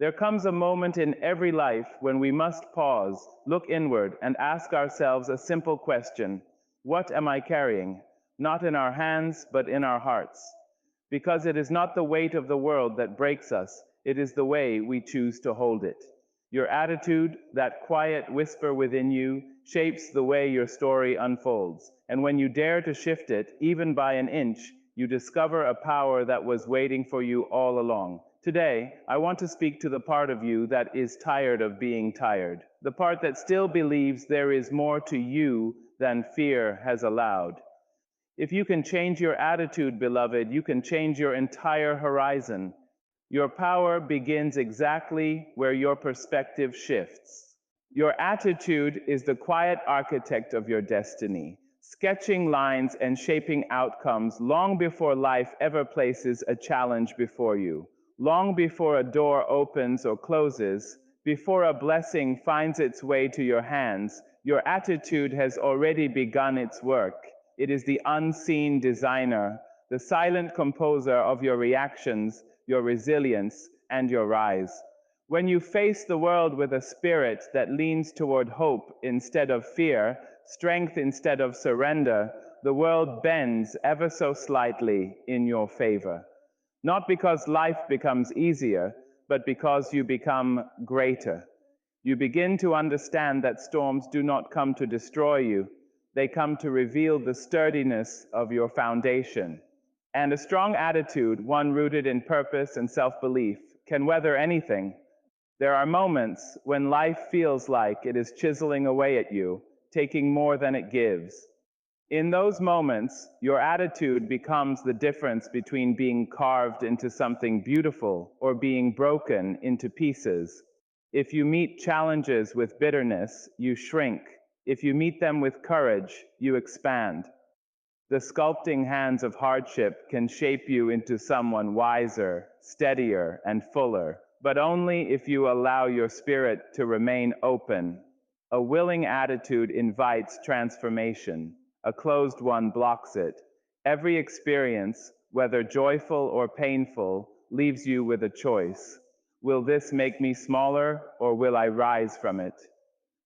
There comes a moment in every life when we must pause, look inward, and ask ourselves a simple question: what am I carrying? Not in our hands, but in our hearts. Because it is not the weight of the world that breaks us, it is the way we choose to hold it. Your attitude, that quiet whisper within you, shapes the way your story unfolds. And when you dare to shift it, even by an inch, you discover a power that was waiting for you all along. Today, I want to speak to the part of you that is tired of being tired, the part that still believes there is more to you than fear has allowed. If you can change your attitude, beloved, you can change your entire horizon. Your power begins exactly where your perspective shifts. Your attitude is the quiet architect of your destiny, sketching lines and shaping outcomes long before life ever places a challenge before you, long before a door opens or closes, before a blessing finds its way to your hands. Your attitude has already begun its work. It is the unseen designer, the silent composer of your reactions, your resilience, and your rise. When you face the world with a spirit that leans toward hope instead of fear, strength instead of surrender, the world bends ever so slightly in your favor. Not because life becomes easier, but because you become greater. You begin to understand that storms do not come to destroy you. They come to reveal the sturdiness of your foundation. And a strong attitude, one rooted in purpose and self-belief, can weather anything. There are moments when life feels like it is chiseling away at you, taking more than it gives. In those moments, your attitude becomes the difference between being carved into something beautiful or being broken into pieces. If you meet challenges with bitterness, you shrink. If you meet them with courage, you expand. The sculpting hands of hardship can shape you into someone wiser, steadier, and fuller, but only if you allow your spirit to remain open. A willing attitude invites transformation. A closed one blocks it. Every experience, whether joyful or painful, leaves you with a choice. Will this make me smaller, or will I rise from it?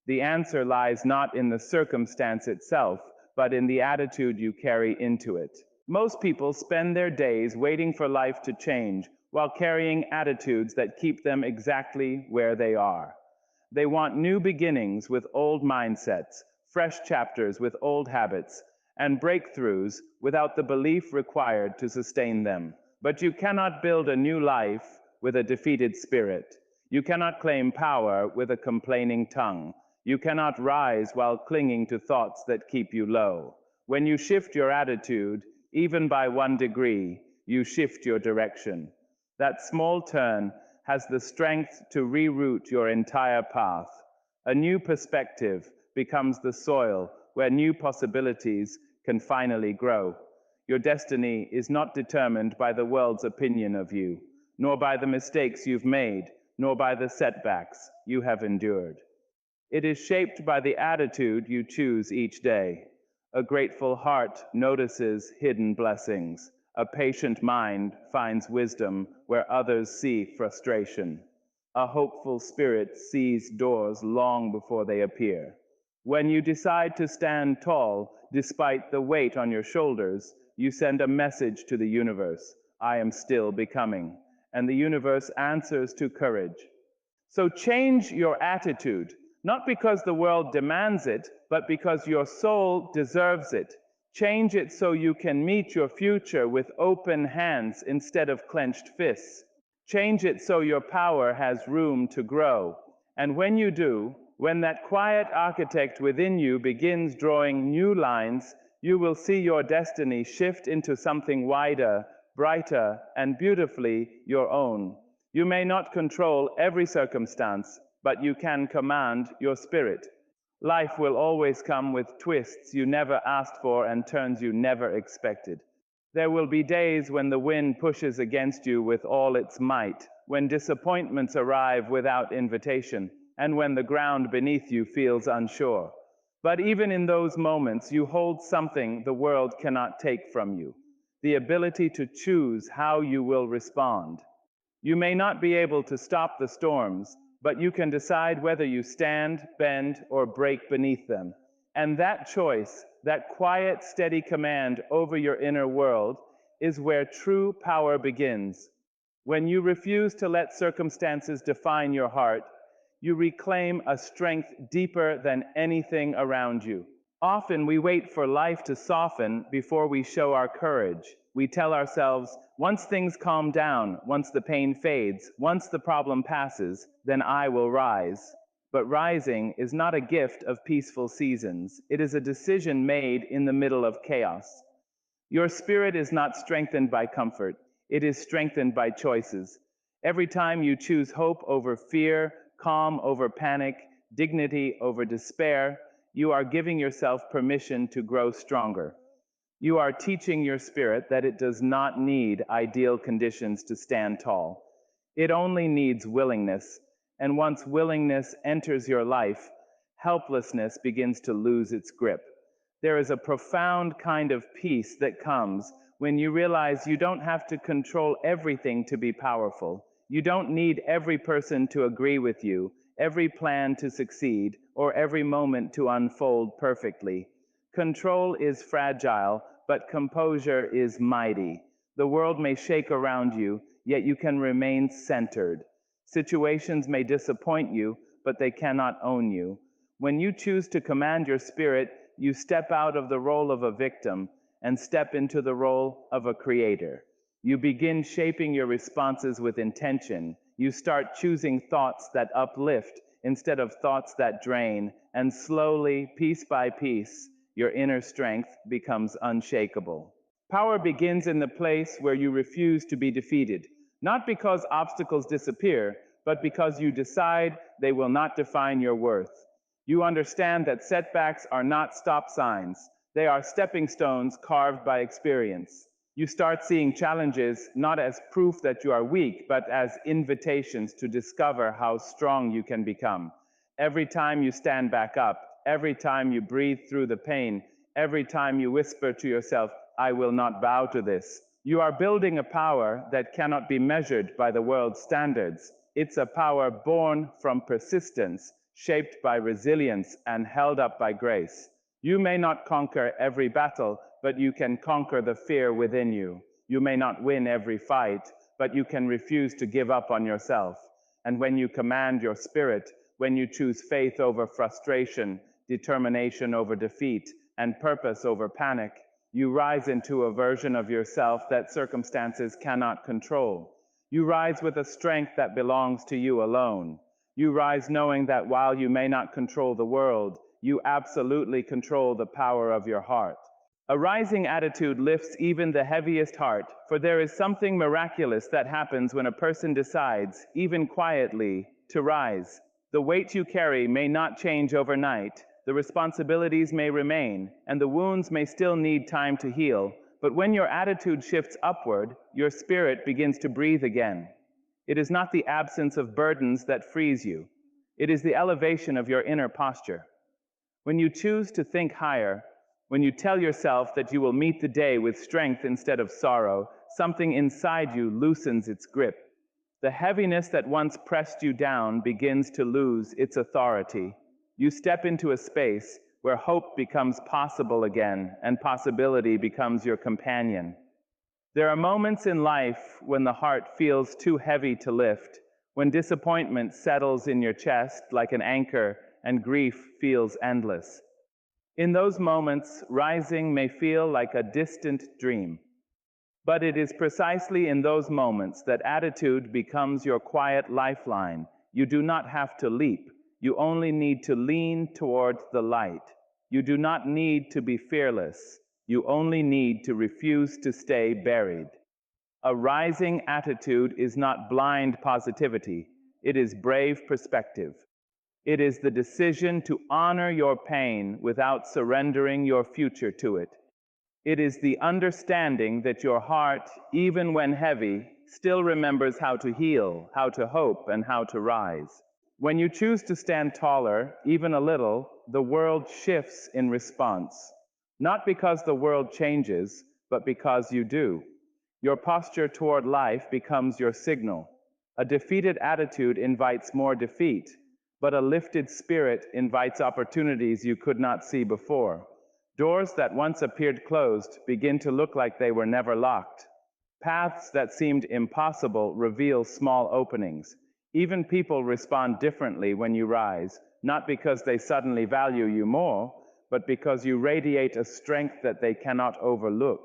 The answer lies not in the circumstance itself, but in the attitude you carry into it. Most people spend their days waiting for life to change, while carrying attitudes that keep them exactly where they are. They want new beginnings with old mindsets, fresh chapters with old habits, and breakthroughs without the belief required to sustain them. But you cannot build a new life with a defeated spirit. You cannot claim power with a complaining tongue. You cannot rise while clinging to thoughts that keep you low. When you shift your attitude, even by 1 degree, you shift your direction. That small turn has the strength to reroute your entire path. A new perspective becomes the soil where new possibilities can finally grow. Your destiny is not determined by the world's opinion of you, nor by the mistakes you've made, nor by the setbacks you have endured. It is shaped by the attitude you choose each day. A grateful heart notices hidden blessings. A patient mind finds wisdom where others see frustration. A hopeful spirit sees doors long before they appear. When you decide to stand tall despite the weight on your shoulders, you send a message to the universe: I am still becoming. And the universe answers to courage. So change your attitude, not because the world demands it, but because your soul deserves it. Change it so you can meet your future with open hands instead of clenched fists. Change it so your power has room to grow. And when you do, when that quiet architect within you begins drawing new lines, you will see your destiny shift into something wider, brighter, and beautifully your own. You may not control every circumstance, but you can command your spirit. Life will always come with twists you never asked for and turns you never expected. There will be days when the wind pushes against you with all its might, when disappointments arrive without invitation, and when the ground beneath you feels unsure. But even in those moments, you hold something the world cannot take from you: the ability to choose how you will respond. You may not be able to stop the storms, but you can decide whether you stand, bend, or break beneath them. And that choice, that quiet, steady command over your inner world, is where true power begins. When you refuse to let circumstances define your heart, you reclaim a strength deeper than anything around you. Often we wait for life to soften before we show our courage. We tell ourselves, once things calm down, once the pain fades, once the problem passes, then I will rise. But rising is not a gift of peaceful seasons. It is a decision made in the middle of chaos. Your spirit is not strengthened by comfort. It is strengthened by choices. Every time you choose hope over fear, calm over panic, dignity over despair, you are giving yourself permission to grow stronger. You are teaching your spirit that it does not need ideal conditions to stand tall. It only needs willingness, and once willingness enters your life, helplessness begins to lose its grip. There is a profound kind of peace that comes when you realize you don't have to control everything to be powerful. You don't need every person to agree with you, every plan to succeed, or every moment to unfold perfectly. Control is fragile, but composure is mighty. The world may shake around you, yet you can remain centered. Situations may disappoint you, but they cannot own you. When you choose to command your spirit, you step out of the role of a victim and step into the role of a creator. You begin shaping your responses with intention. You start choosing thoughts that uplift instead of thoughts that drain, and slowly, piece by piece, your inner strength becomes unshakable. Power begins in the place where you refuse to be defeated, not because obstacles disappear, but because you decide they will not define your worth. You understand that setbacks are not stop signs, they are stepping stones carved by experience. You start seeing challenges not as proof that you are weak, but as invitations to discover how strong you can become. Every time you stand back up, every time you breathe through the pain, every time you whisper to yourself, I will not bow to this, you are building a power that cannot be measured by the world's standards. It's a power born from persistence, shaped by resilience, and held up by grace. You may not conquer every battle, but you can conquer the fear within you. You may not win every fight, but you can refuse to give up on yourself. And when you command your spirit, when you choose faith over frustration, determination over defeat, and purpose over panic, you rise into a version of yourself that circumstances cannot control. You rise with a strength that belongs to you alone. You rise knowing that while you may not control the world, you absolutely control the power of your heart. A rising attitude lifts even the heaviest heart, for there is something miraculous that happens when a person decides, even quietly, to rise. The weight you carry may not change overnight, the responsibilities may remain, and the wounds may still need time to heal, but when your attitude shifts upward, your spirit begins to breathe again. It is not the absence of burdens that frees you. It is the elevation of your inner posture. When you choose to think higher, when you tell yourself that you will meet the day with strength instead of sorrow, something inside you loosens its grip. The heaviness that once pressed you down begins to lose its authority. You step into a space where hope becomes possible again, and possibility becomes your companion. There are moments in life when the heart feels too heavy to lift, when disappointment settles in your chest like an anchor and grief feels endless. In those moments, rising may feel like a distant dream. But it is precisely in those moments that attitude becomes your quiet lifeline. You do not have to leap. You only need to lean toward the light. You do not need to be fearless. You only need to refuse to stay buried. A rising attitude is not blind positivity. It is brave perspective. It is the decision to honor your pain without surrendering your future to it. It is the understanding that your heart, even when heavy, still remembers how to heal, how to hope, and how to rise. When you choose to stand taller, even a little, the world shifts in response. Not because the world changes, but because you do. Your posture toward life becomes your signal. A defeated attitude invites more defeat, but a lifted spirit invites opportunities you could not see before. Doors that once appeared closed begin to look like they were never locked. Paths that seemed impossible reveal small openings. Even people respond differently when you rise, not because they suddenly value you more, but because you radiate a strength that they cannot overlook.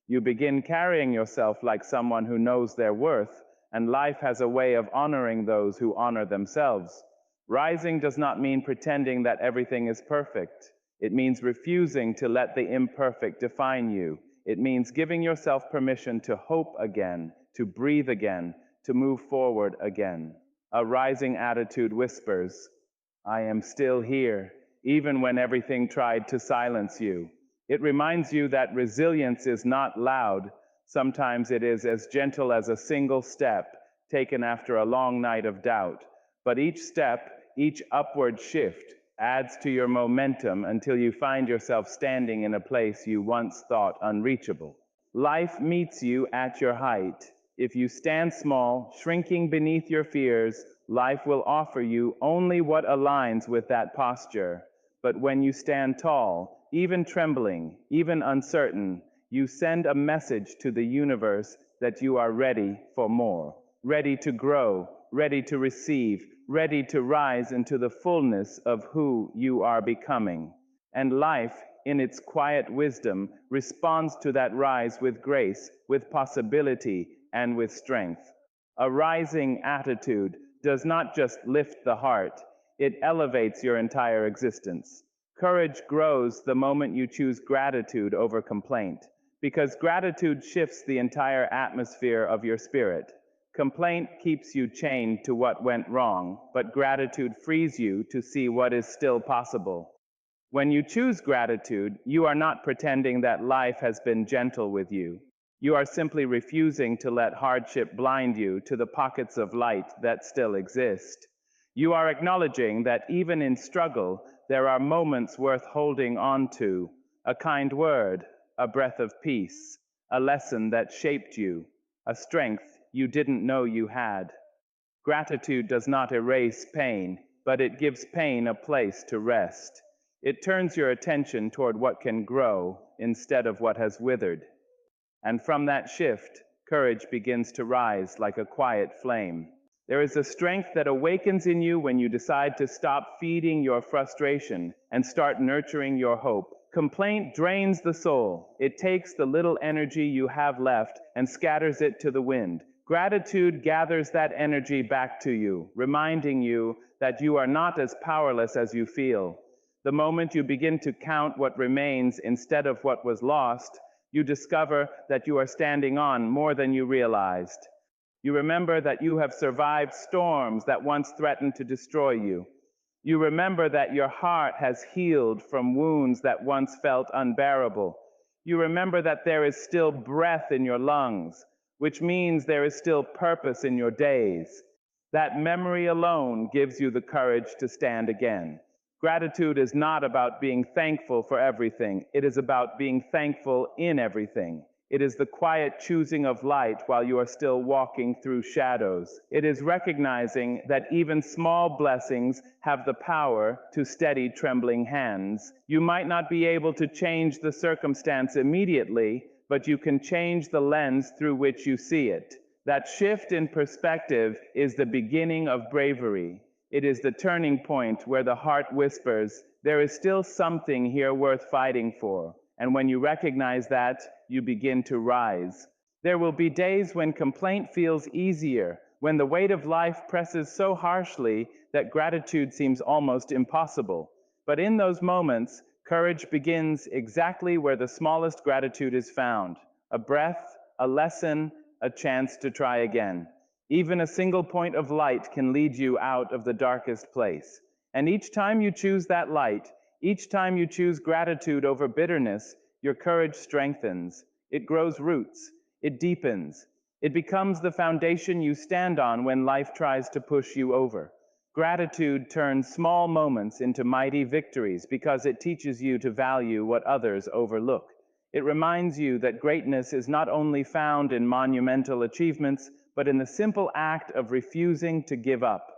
You begin carrying yourself like someone who knows their worth, and life has a way of honoring those who honor themselves. Rising does not mean pretending that everything is perfect. It means refusing to let the imperfect define you. It means giving yourself permission to hope again, to breathe again, to move forward again. A rising attitude whispers, I am still here, even when everything tried to silence you. It reminds you that resilience is not loud. Sometimes it is as gentle as a single step taken after a long night of doubt. But each step, each upward shift, adds to your momentum until you find yourself standing in a place you once thought unreachable. Life meets you at your height. If you stand small, shrinking beneath your fears, life will offer you only what aligns with that posture. But when you stand tall, even trembling, even uncertain, you send a message to the universe that you are ready for more, ready to grow, ready to receive, ready to rise into the fullness of who you are becoming. And life, in its quiet wisdom, responds to that rise with grace, with possibility, and with strength. A rising attitude does not just lift the heart, it elevates your entire existence. Courage grows the moment you choose gratitude over complaint, because gratitude shifts the entire atmosphere of your spirit. Complaint keeps you chained to what went wrong, but gratitude frees you to see what is still possible. When you choose gratitude, you are not pretending that life has been gentle with you. You are simply refusing to let hardship blind you to the pockets of light that still exist. You are acknowledging that even in struggle, there are moments worth holding on to, a kind word, a breath of peace, a lesson that shaped you, a strength you didn't know you had. Gratitude does not erase pain, but it gives pain a place to rest. It turns your attention toward what can grow instead of what has withered. And from that shift, courage begins to rise like a quiet flame. There is a strength that awakens in you when you decide to stop feeding your frustration and start nurturing your hope. Complaint drains the soul. It takes the little energy you have left and scatters it to the wind. Gratitude gathers that energy back to you, reminding you that you are not as powerless as you feel. The moment you begin to count what remains instead of what was lost, you discover that you are standing on more than you realized. You remember that you have survived storms that once threatened to destroy you. You remember that your heart has healed from wounds that once felt unbearable. You remember that there is still breath in your lungs, which means there is still purpose in your days. That memory alone gives you the courage to stand again. Gratitude is not about being thankful for everything. It is about being thankful in everything. It is the quiet choosing of light while you are still walking through shadows. It is recognizing that even small blessings have the power to steady trembling hands. You might not be able to change the circumstance immediately, but you can change the lens through which you see it. That shift in perspective is the beginning of bravery. It is the turning point where the heart whispers, there is still something here worth fighting for. And when you recognize that, you begin to rise. There will be days when complaint feels easier, when the weight of life presses so harshly that gratitude seems almost impossible. But in those moments, courage begins exactly where the smallest gratitude is found. A breath, a lesson, a chance to try again. Even a single point of light can lead you out of the darkest place. And each time you choose that light, each time you choose gratitude over bitterness, your courage strengthens. It grows roots. It deepens. It becomes the foundation you stand on when life tries to push you over. Gratitude turns small moments into mighty victories because it teaches you to value what others overlook. It reminds you that greatness is not only found in monumental achievements, but in the simple act of refusing to give up.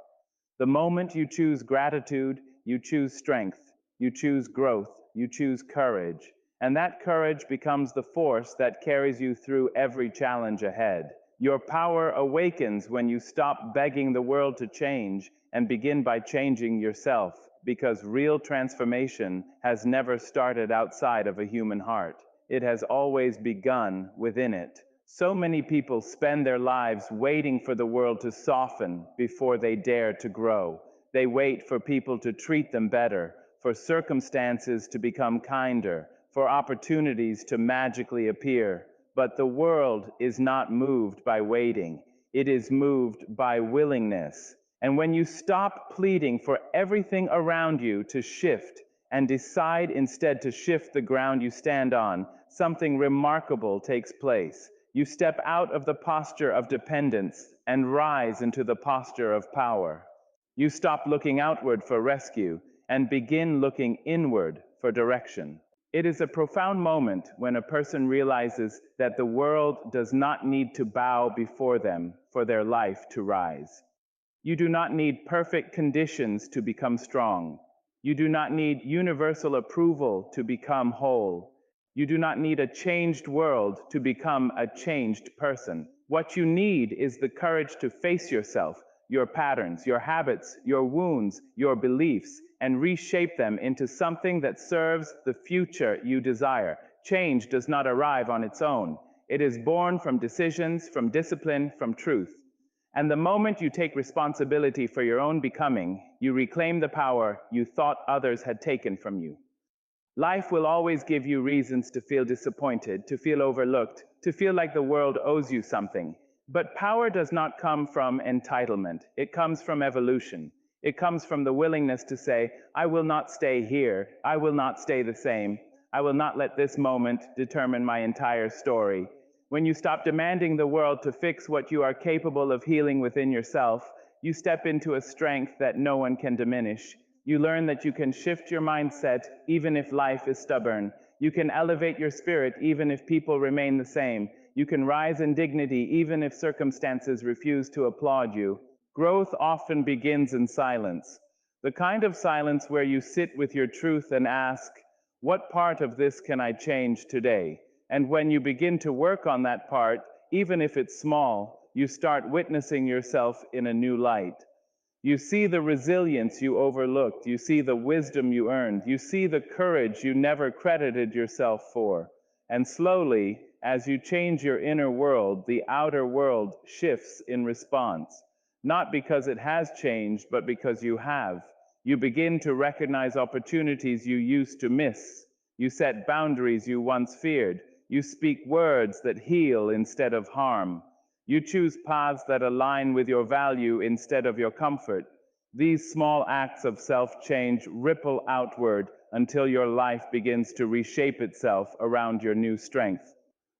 The moment you choose gratitude, you choose strength, you choose growth, you choose courage, and that courage becomes the force that carries you through every challenge ahead. Your power awakens when you stop begging the world to change and begin by changing yourself, because real transformation has never started outside of a human heart. It has always begun within it. So many people spend their lives waiting for the world to soften before they dare to grow. They wait for people to treat them better, for circumstances to become kinder, for opportunities to magically appear. But the world is not moved by waiting. It is moved by willingness. And when you stop pleading for everything around you to shift and decide instead to shift the ground you stand on, something remarkable takes place. You step out of the posture of dependence and rise into the posture of power. You stop looking outward for rescue and begin looking inward for direction. It is a profound moment when a person realizes that the world does not need to bow before them for their life to rise. You do not need perfect conditions to become strong. You do not need universal approval to become whole. You do not need a changed world to become a changed person. What you need is the courage to face yourself, your patterns, your habits, your wounds, your beliefs, and reshape them into something that serves the future you desire. Change does not arrive on its own. It is born from decisions, from discipline, from truth. And the moment you take responsibility for your own becoming, you reclaim the power you thought others had taken from you. Life will always give you reasons to feel disappointed, to feel overlooked, to feel like the world owes you something. But power does not come from entitlement. It comes from evolution. It comes from the willingness to say, I will not stay here. I will not stay the same. I will not let this moment determine my entire story. When you stop demanding the world to fix what you are capable of healing within yourself, you step into a strength that no one can diminish. You learn that you can shift your mindset even if life is stubborn. You can elevate your spirit even if people remain the same. You can rise in dignity even if circumstances refuse to applaud you. Growth often begins in silence. The kind of silence where you sit with your truth and ask, what part of this can I change today? And when you begin to work on that part, even if it's small, you start witnessing yourself in a new light. You see the resilience you overlooked. You see the wisdom you earned. You see the courage you never credited yourself for. And slowly, as you change your inner world, the outer world shifts in response. Not because it has changed, but because you have. You begin to recognize opportunities you used to miss. You set boundaries you once feared. You speak words that heal instead of harm. You choose paths that align with your value instead of your comfort. These small acts of self-change ripple outward until your life begins to reshape itself around your new strength.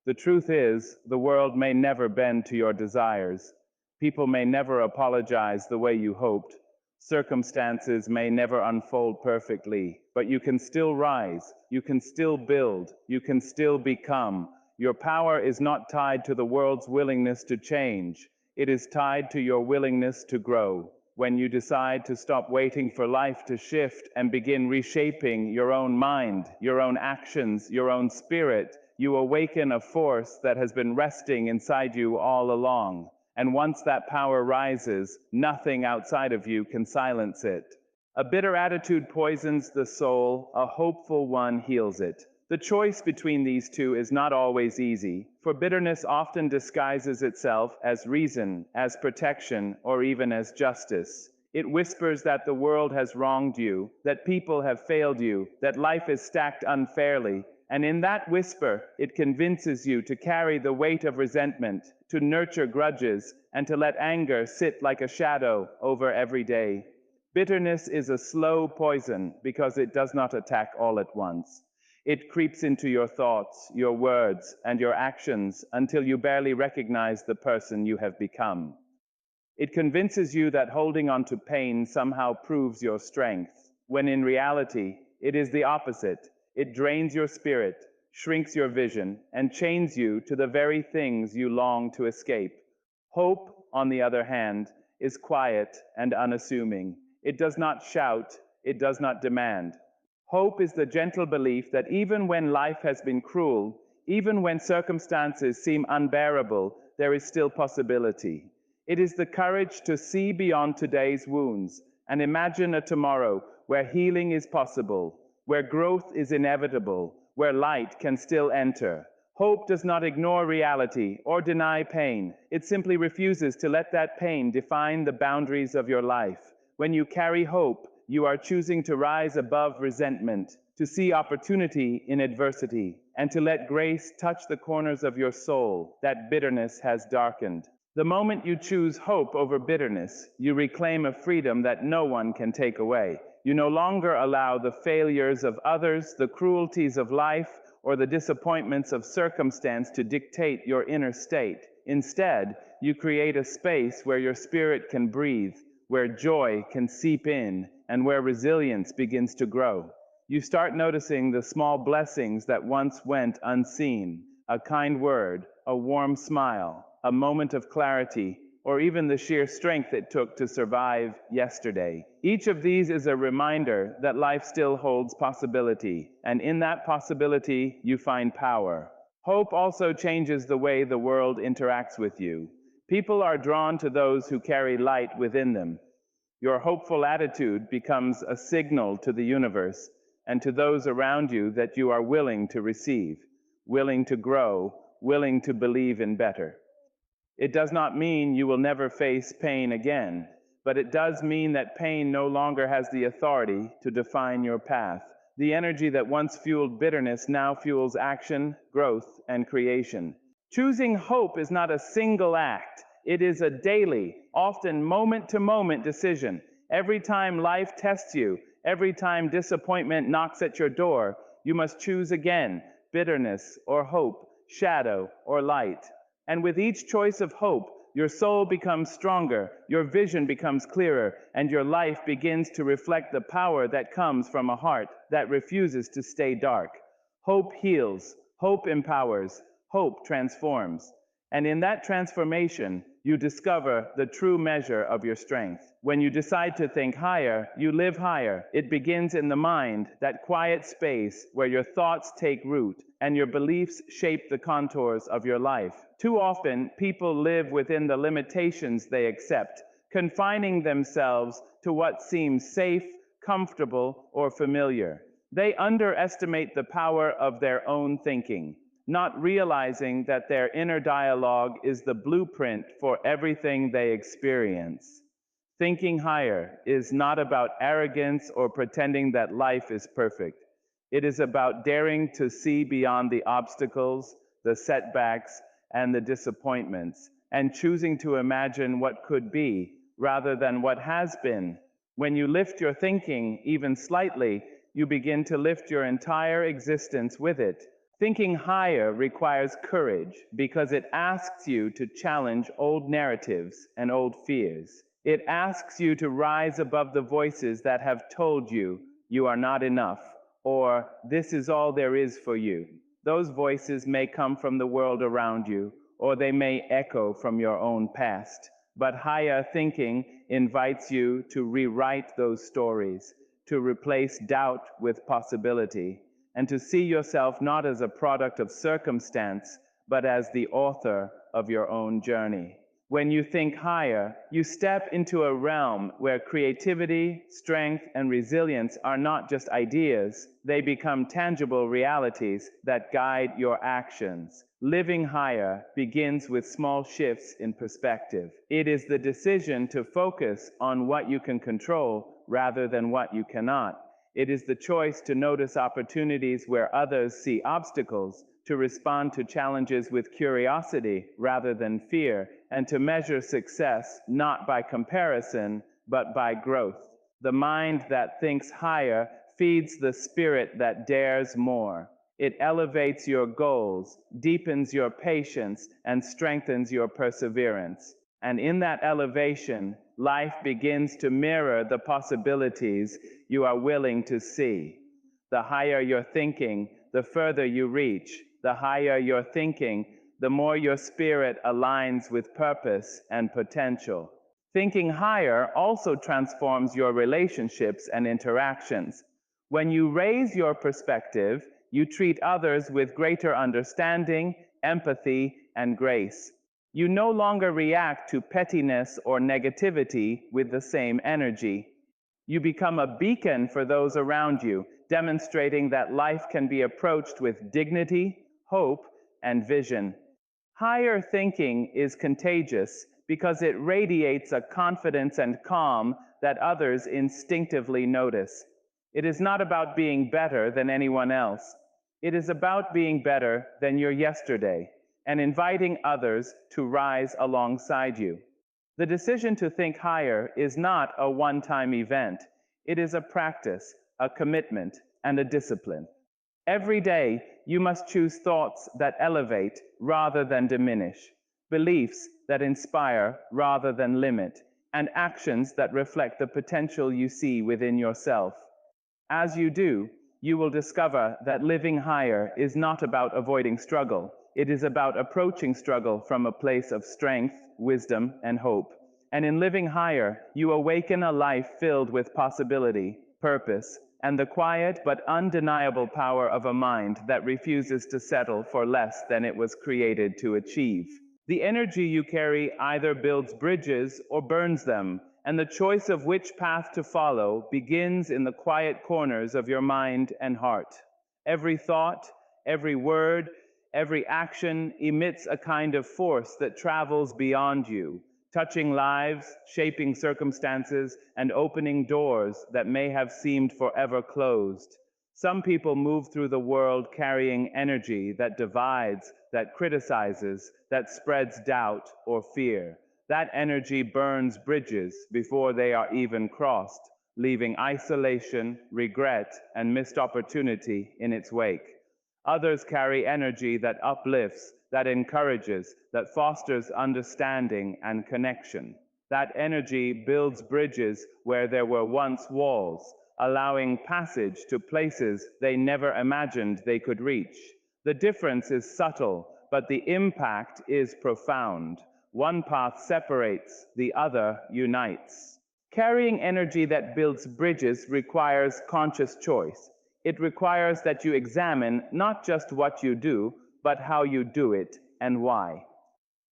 The truth is, the world may never bend to your desires. People may never apologize the way you hoped. Circumstances may never unfold perfectly, but you can still rise, you can still build, you can still become. Your power is not tied to the world's willingness to change. It is tied to your willingness to grow. When you decide to stop waiting for life to shift and begin reshaping your own mind, your own actions, your own spirit, you awaken a force that has been resting inside you all along. And once that power rises, nothing outside of you can silence it. A bitter attitude poisons the soul, a hopeful one heals it. The choice between these two is not always easy, for bitterness often disguises itself as reason, as protection, or even as justice. It whispers that the world has wronged you, that people have failed you, that life is stacked unfairly, and in that whisper, it convinces you to carry the weight of resentment, to nurture grudges, and to let anger sit like a shadow over every day. Bitterness is a slow poison because it does not attack all at once. It creeps into your thoughts, your words, and your actions until you barely recognize the person you have become. It convinces you that holding on to pain somehow proves your strength, when in reality, it is the opposite. It drains your spirit, shrinks your vision, and chains you to the very things you long to escape. Hope, on the other hand, is quiet and unassuming. It does not shout, it does not demand. Hope is the gentle belief that even when life has been cruel, even when circumstances seem unbearable, there is still possibility. It is the courage to see beyond today's wounds and imagine a tomorrow where healing is possible, where growth is inevitable, where light can still enter. Hope does not ignore reality or deny pain. It simply refuses to let that pain define the boundaries of your life. When you carry hope, you are choosing to rise above resentment, to see opportunity in adversity, and to let grace touch the corners of your soul that bitterness has darkened. The moment you choose hope over bitterness, you reclaim a freedom that no one can take away. You no longer allow the failures of others, the cruelties of life, or the disappointments of circumstance to dictate your inner state. Instead, you create a space where your spirit can breathe, where joy can seep in, and where resilience begins to grow. You start noticing the small blessings that once went unseen: a kind word, a warm smile, a moment of clarity, or even the sheer strength it took to survive yesterday. Each of these is a reminder that life still holds possibility, and in that possibility, you find power. Hope also changes the way the world interacts with you. People are drawn to those who carry light within them. Your hopeful attitude becomes a signal to the universe and to those around you that you are willing to receive, willing to grow, willing to believe in better. It does not mean you will never face pain again, but it does mean that pain no longer has the authority to define your path. The energy that once fueled bitterness now fuels action, growth, and creation. Choosing hope is not a single act. It is a daily, often moment-to-moment decision. Every time life tests you, every time disappointment knocks at your door, you must choose again: bitterness or hope, shadow or light. And with each choice of hope, your soul becomes stronger, your vision becomes clearer, and your life begins to reflect the power that comes from a heart that refuses to stay dark. Hope heals, hope empowers, hope transforms. And in that transformation, you discover the true measure of your strength. When you decide to think higher, you live higher. It begins in the mind, that quiet space where your thoughts take root and your beliefs shape the contours of your life. Too often, people live within the limitations they accept, confining themselves to what seems safe, comfortable, or familiar. They underestimate the power of their own thinking, not realizing that their inner dialogue is the blueprint for everything they experience. Thinking higher is not about arrogance or pretending that life is perfect. It is about daring to see beyond the obstacles, the setbacks, and the disappointments, and choosing to imagine what could be rather than what has been. When you lift your thinking even slightly, you begin to lift your entire existence with it. Thinking higher requires courage because it asks you to challenge old narratives and old fears. It asks you to rise above the voices that have told you you are not enough, or this is all there is for you. Those voices may come from the world around you, or they may echo from your own past. But higher thinking invites you to rewrite those stories, to replace doubt with possibility, and to see yourself not as a product of circumstance, but as the author of your own journey. When you think higher, you step into a realm where creativity, strength, and resilience are not just ideas, they become tangible realities that guide your actions. Living higher begins with small shifts in perspective. It is the decision to focus on what you can control rather than what you cannot. It is the choice to notice opportunities where others see obstacles, to respond to challenges with curiosity rather than fear, and to measure success not by comparison, but by growth. The mind that thinks higher feeds the spirit that dares more. It elevates your goals, deepens your patience, and strengthens your perseverance. And in that elevation, life begins to mirror the possibilities you are willing to see. The higher your thinking, the further you reach. The higher your thinking, the more your spirit aligns with purpose and potential. Thinking higher also transforms your relationships and interactions. When you raise your perspective, you treat others with greater understanding, empathy, and grace. You no longer react to pettiness or negativity with the same energy. You become a beacon for those around you, demonstrating that life can be approached with dignity, hope, and vision. Higher thinking is contagious because it radiates a confidence and calm that others instinctively notice. It is not about being better than anyone else. It is about being better than your yesterday and inviting others to rise alongside you. The decision to think higher is not a one-time event. It is a practice, a commitment, and a discipline. Every day, you must choose thoughts that elevate rather than diminish, beliefs that inspire rather than limit, and actions that reflect the potential you see within yourself. As you do, you will discover that living higher is not about avoiding struggle. It is about approaching struggle from a place of strength, wisdom, and hope. And in living higher, you awaken a life filled with possibility, purpose, and the quiet but undeniable power of a mind that refuses to settle for less than it was created to achieve. The energy you carry either builds bridges or burns them, and the choice of which path to follow begins in the quiet corners of your mind and heart. Every thought, every word, every action emits a kind of force that travels beyond you, touching lives, shaping circumstances, and opening doors that may have seemed forever closed. Some people move through the world carrying energy that divides, that criticizes, that spreads doubt or fear. That energy burns bridges before they are even crossed, leaving isolation, regret, and missed opportunity in its wake. Others carry energy that uplifts, that encourages, that fosters understanding and connection. That energy builds bridges where there were once walls, allowing passage to places they never imagined they could reach. The difference is subtle, but the impact is profound. One path separates, the other unites. Carrying energy that builds bridges requires conscious choice. It requires that you examine not just what you do, but how you do it and why.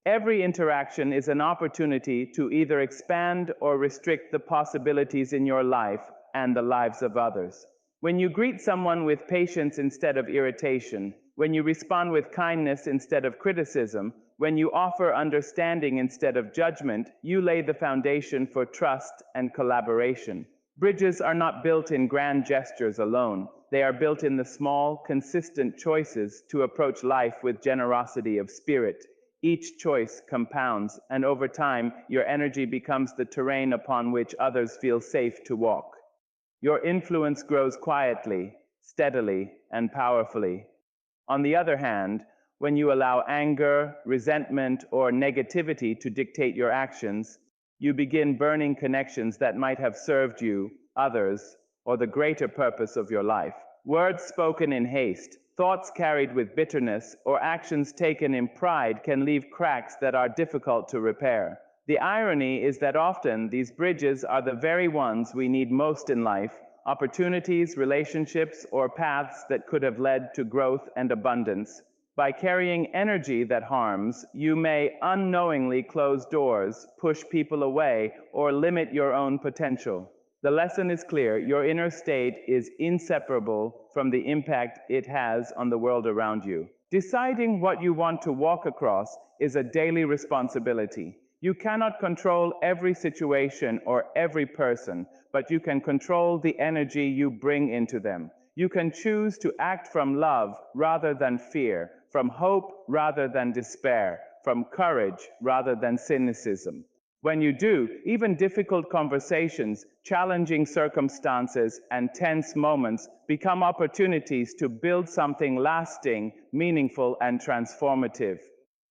Every interaction is an opportunity to either expand or restrict the possibilities in your life and the lives of others. When you greet someone with patience instead of irritation, when you respond with kindness instead of criticism, when you offer understanding instead of judgment, you lay the foundation for trust and collaboration. Bridges are not built in grand gestures alone. They are built in the small, consistent choices to approach life with generosity of spirit. Each choice compounds, and over time, your energy becomes the terrain upon which others feel safe to walk. Your influence grows quietly, steadily, and powerfully. On the other hand, when you allow anger, resentment, or negativity to dictate your actions, you begin burning connections that might have served you, others, or the greater purpose of your life. Words spoken in haste, thoughts carried with bitterness, or actions taken in pride can leave cracks that are difficult to repair. The irony is that often these bridges are the very ones we need most in life, opportunities, relationships, or paths that could have led to growth and abundance. By carrying energy that harms, you may unknowingly close doors, push people away, or limit your own potential. The lesson is clear: your inner state is inseparable from the impact it has on the world around you. Deciding what you want to walk across is a daily responsibility. You cannot control every situation or every person, but you can control the energy you bring into them. You can choose to act from love rather than fear, from hope rather than despair, from courage rather than cynicism. When you do, even difficult conversations, challenging circumstances, and tense moments become opportunities to build something lasting, meaningful, and transformative.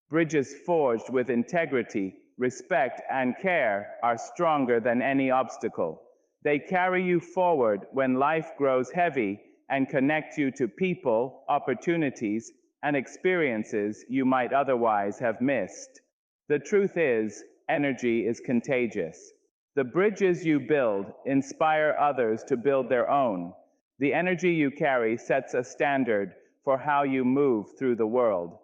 Bridges forged with integrity, respect, and care are stronger than any obstacle. They carry you forward when life grows heavy and connect you to people, opportunities, and experiences you might otherwise have missed. The truth is, energy is contagious. The bridges you build inspire others to build their own. The energy you carry sets a standard for how you move through the world.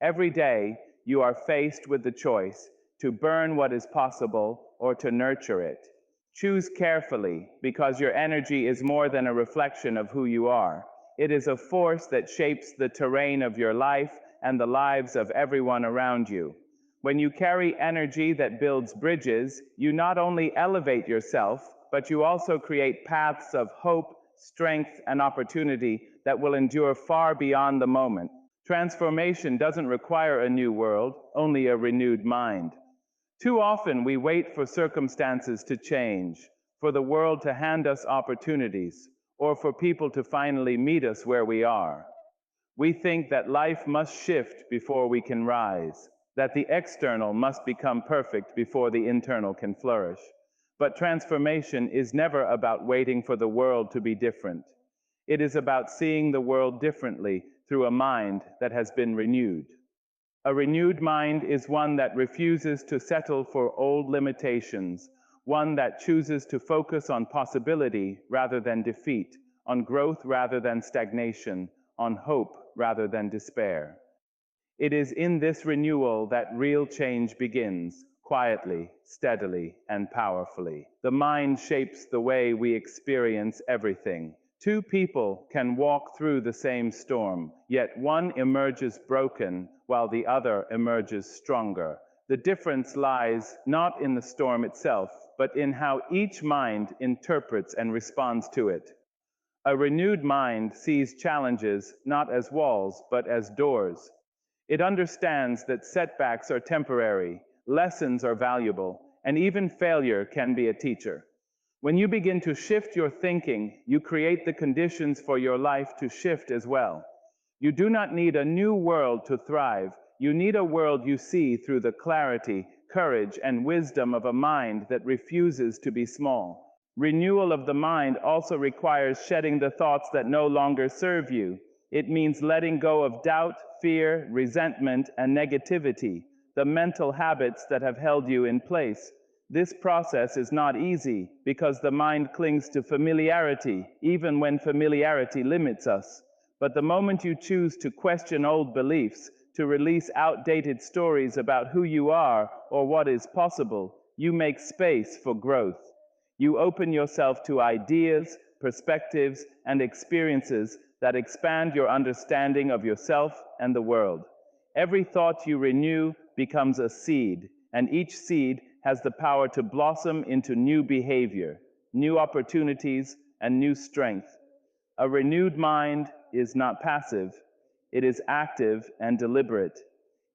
Every day, you are faced with the choice to burn what is possible or to nurture it. Choose carefully, because your energy is more than a reflection of who you are. It is a force that shapes the terrain of your life and the lives of everyone around you. When you carry energy that builds bridges, you not only elevate yourself, but you also create paths of hope, strength, and opportunity that will endure far beyond the moment. Transformation doesn't require a new world, only a renewed mind. Too often we wait for circumstances to change, for the world to hand us opportunities, or for people to finally meet us where we are. We think that life must shift before we can rise, that the external must become perfect before the internal can flourish. But transformation is never about waiting for the world to be different. It is about seeing the world differently through a mind that has been renewed. A renewed mind is one that refuses to settle for old limitations, one that chooses to focus on possibility rather than defeat, on growth rather than stagnation, on hope rather than despair. It is in this renewal that real change begins, quietly, steadily, and powerfully. The mind shapes the way we experience everything. Two people can walk through the same storm, yet one emerges broken while the other emerges stronger. The difference lies not in the storm itself, but in how each mind interprets and responds to it. A renewed mind sees challenges not as walls, but as doors. It understands that setbacks are temporary, lessons are valuable, and even failure can be a teacher. When you begin to shift your thinking, you create the conditions for your life to shift as well. You do not need a new world to thrive. You need a world you see through the clarity, courage, and wisdom of a mind that refuses to be small. Renewal of the mind also requires shedding the thoughts that no longer serve you. It means letting go of doubt, fear, resentment, and negativity, the mental habits that have held you in place. This process is not easy because the mind clings to familiarity, even when familiarity limits us. But the moment you choose to question old beliefs, to release outdated stories about who you are or what is possible, you make space for growth. You open yourself to ideas, perspectives, and experiences that expand your understanding of yourself and the world. Every thought you renew becomes a seed, and each seed has the power to blossom into new behavior, new opportunities, and new strength. A renewed mind is not passive, it is active and deliberate.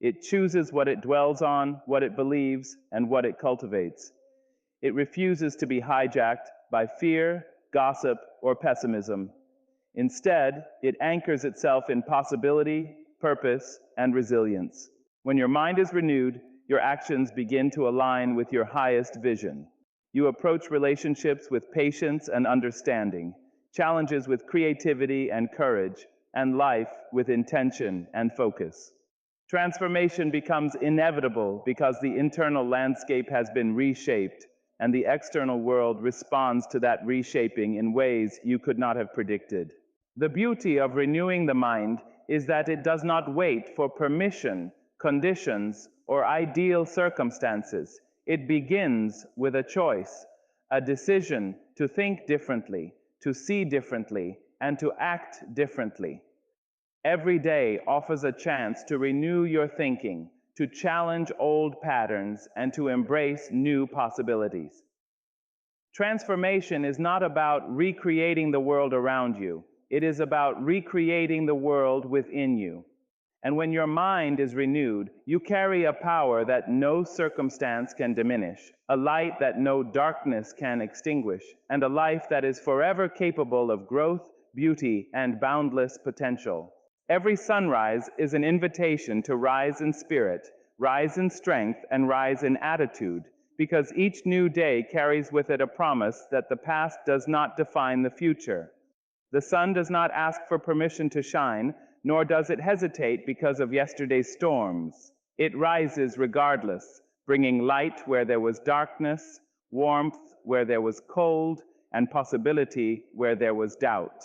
It chooses what it dwells on, what it believes, and what it cultivates. It refuses to be hijacked by fear, gossip, or pessimism. Instead, it anchors itself in possibility, purpose, and resilience. When your mind is renewed, your actions begin to align with your highest vision. You approach relationships with patience and understanding, challenges with creativity and courage, and life with intention and focus. Transformation becomes inevitable because the internal landscape has been reshaped, and the external world responds to that reshaping in ways you could not have predicted. The beauty of renewing the mind is that it does not wait for permission, conditions, or ideal circumstances. It begins with a choice, a decision to think differently, to see differently, and to act differently. Every day offers a chance to renew your thinking, to challenge old patterns, and to embrace new possibilities. Transformation is not about recreating the world around you. It is about recreating the world within you. And when your mind is renewed, you carry a power that no circumstance can diminish, a light that no darkness can extinguish, and a life that is forever capable of growth, beauty, and boundless potential. Every sunrise is an invitation to rise in spirit, rise in strength, and rise in attitude, because each new day carries with it a promise that the past does not define the future. The sun does not ask for permission to shine, nor does it hesitate because of yesterday's storms. It rises regardless, bringing light where there was darkness, warmth where there was cold, and possibility where there was doubt.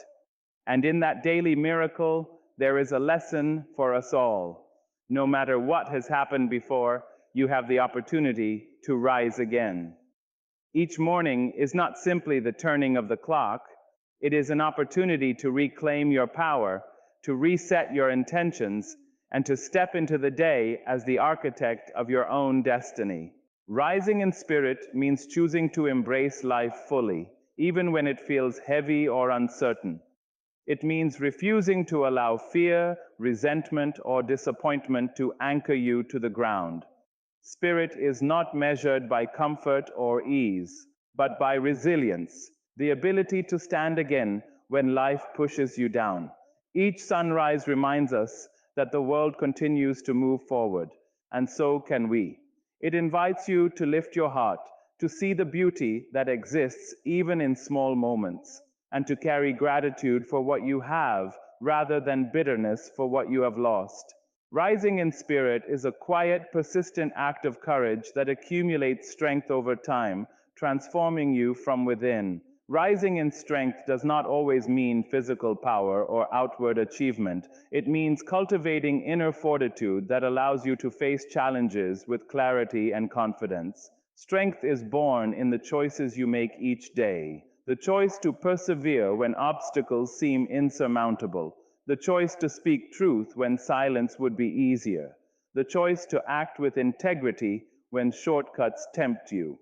And in that daily miracle, there is a lesson for us all. No matter what has happened before, you have the opportunity to rise again. Each morning is not simply the turning of the clock, it is an opportunity to reclaim your power, to reset your intentions, and to step into the day as the architect of your own destiny. Rising in spirit means choosing to embrace life fully, even when it feels heavy or uncertain. It means refusing to allow fear, resentment, or disappointment to anchor you to the ground. Spirit is not measured by comfort or ease, but by resilience, the ability to stand again when life pushes you down. Each sunrise reminds us that the world continues to move forward, and so can we. It invites you to lift your heart, to see the beauty that exists even in small moments, and to carry gratitude for what you have rather than bitterness for what you have lost. Rising in spirit is a quiet, persistent act of courage that accumulates strength over time, transforming you from within. Rising in strength does not always mean physical power or outward achievement. It means cultivating inner fortitude that allows you to face challenges with clarity and confidence. Strength is born in the choices you make each day. The choice to persevere when obstacles seem insurmountable. The choice to speak truth when silence would be easier. The choice to act with integrity when shortcuts tempt you.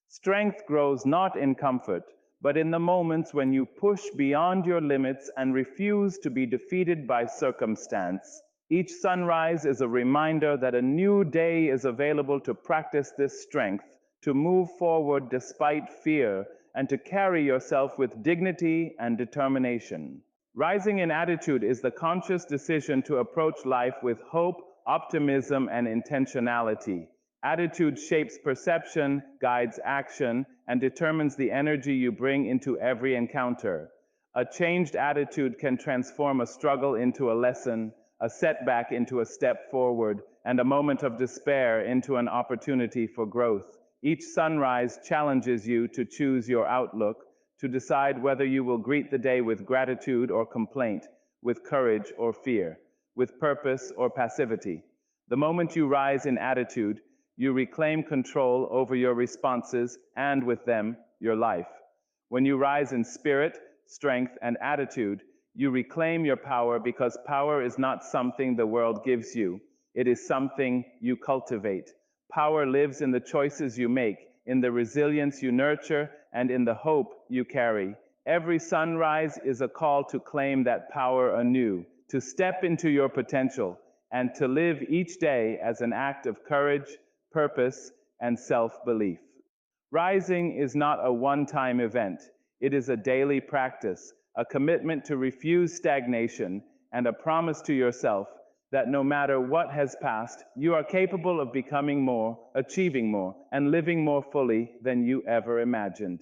Strength grows not in comfort, but in the moments when you push beyond your limits and refuse to be defeated by circumstance. Each sunrise is a reminder that a new day is available to practice this strength, to move forward despite fear, and to carry yourself with dignity and determination. Rising in attitude is the conscious decision to approach life with hope, optimism, and intentionality. Attitude shapes perception, guides action, and determines the energy you bring into every encounter. A changed attitude can transform a struggle into a lesson, a setback into a step forward, and a moment of despair into an opportunity for growth. Each sunrise challenges you to choose your outlook, to decide whether you will greet the day with gratitude or complaint, with courage or fear, with purpose or passivity. The moment you rise in attitude, you reclaim control over your responses and, with them, your life. When you rise in spirit, strength, and attitude, you reclaim your power because power is not something the world gives you. It is something you cultivate. Power lives in the choices you make, in the resilience you nurture, and in the hope you carry. Every sunrise is a call to claim that power anew, to step into your potential, and to live each day as an act of courage, purpose, and self-belief. Rising is not a one-time event. It is a daily practice, a commitment to refuse stagnation, and a promise to yourself that no matter what has passed, you are capable of becoming more, achieving more, and living more fully than you ever imagined.